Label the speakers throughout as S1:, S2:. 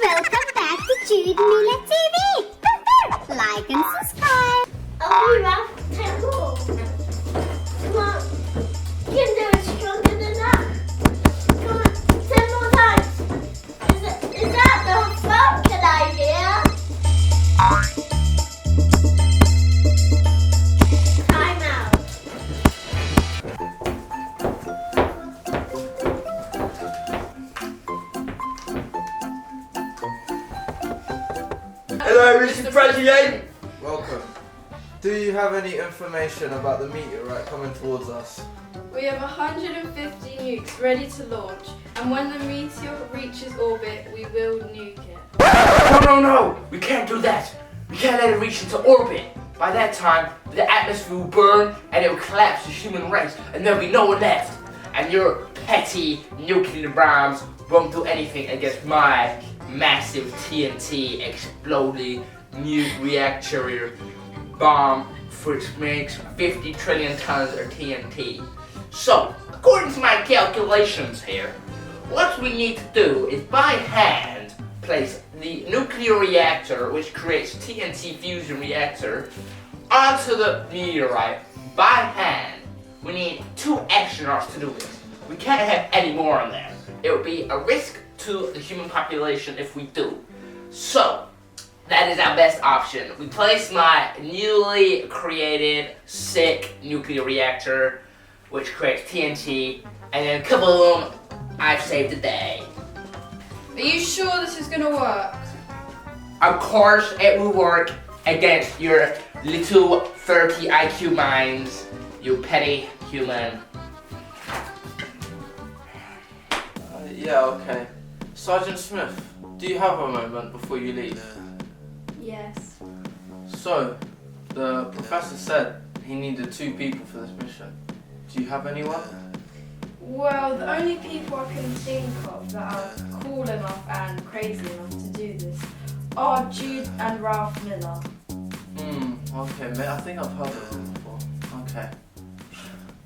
S1: Welcome back to Jude Miller TV. Like and subscribe.
S2: Oh, we have 10 more. Come on. You can do it stronger than that. Come on, 10 more times. Is that the fucking idea? Time out.
S3: Hello, Mr. President!
S4: Welcome. Do you have any information about the meteorite coming towards us?
S5: We have 150 nukes ready to launch, and when the meteor reaches orbit, we will nuke it.
S3: No! We can't do that! We can't let it reach into orbit! By that time, the atmosphere will burn and it will collapse the human race, and there'll be no one left! And your petty nuclear bombs won't do anything against my massive TNT exploding nuke reactor bomb, which makes 50 trillion tons of TNT. So, according to my calculations here, what we need to do is by hand place the nuclear reactor, which creates TNT fusion reactor, onto the meteorite by hand. We need 2 astronauts to do this. We can't have any more on there. It would be a risk to the human population if we do. So, that is our best option. We place my newly created sick nuclear reactor, which creates TNT, and then kaboom, I've saved the day.
S5: Are you sure this is gonna work?
S3: Of course it will work against your little 30 IQ minds, you petty human.
S4: Yeah, okay. Sergeant Smith, do you have a moment before you leave?
S5: Yes.
S4: So, the professor said he needed 2 people for this mission. Do you have anyone?
S5: Well, the only people I can think of that are cool enough and crazy enough to do this are Jude and Ralph Miller.
S4: Okay, mate, I think I've heard of them before. Okay.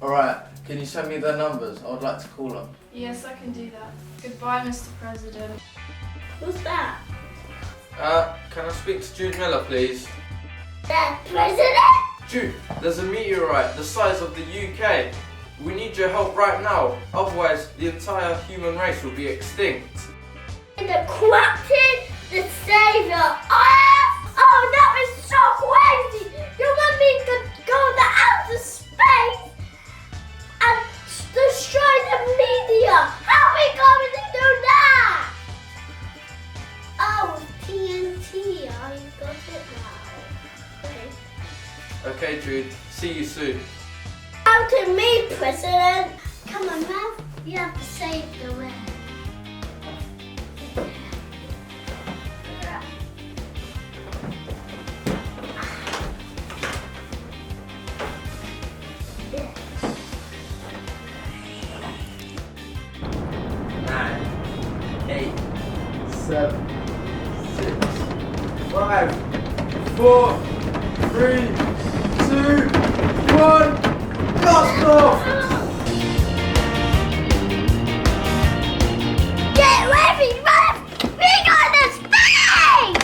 S4: Alright, can you send me their numbers? I would like to call them.
S5: Yes, I can do that. Goodbye, Mr. President.
S2: Who's that?
S4: Can I speak to Jude Miller, please?
S2: The president?
S4: Jude, there's a meteorite the size of the UK. We need your help right now, otherwise the entire human race will be extinct.
S2: The captain, the savior. Oh, that is so crazy! You want me to go to outer space and destroy the meteor? How are we going to do that? Oh, TNT. I got it now. Okay.
S4: Okay, Jude, see you soon.
S2: Out to me, President. Come on, Ralph. You have to save the world.
S4: Nine, 8, 7, 6, 5, 4, 3, 2, 1, blast off!
S2: Get ready, Ralph! We're going to space!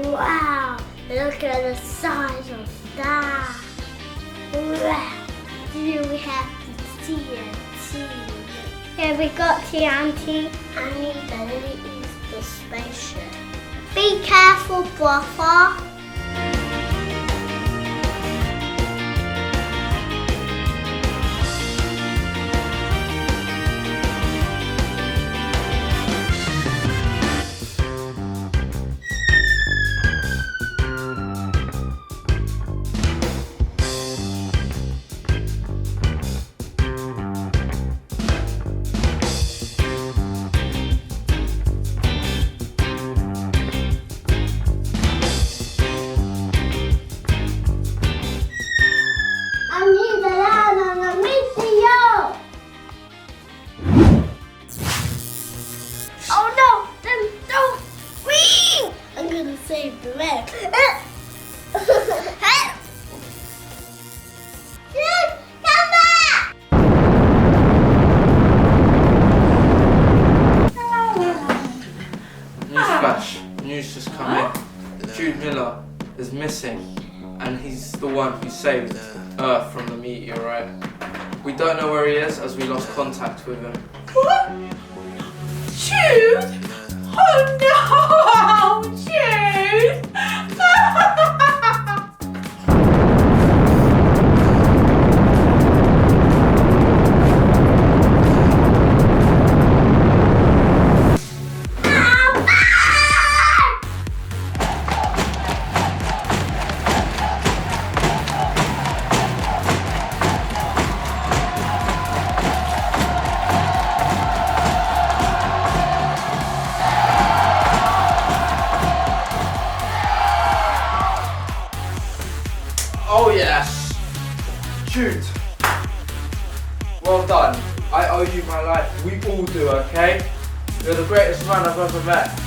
S2: Wow, look at the size of that. Wow, do we have the TNT? Yeah, we got TNT and we better use the spaceship. Be careful, brother. save the man. Dude, come back!
S4: You Newsflash. News just come in. Jude Miller is missing, and he's the one who saved Earth from the meteorite. We don't know where he is as we lost contact with him.
S5: What? Jude? Oh no! Jude!
S4: Oh yes! Jude! Well done. I owe you my life. We all do, okay? You're the greatest man I've ever met.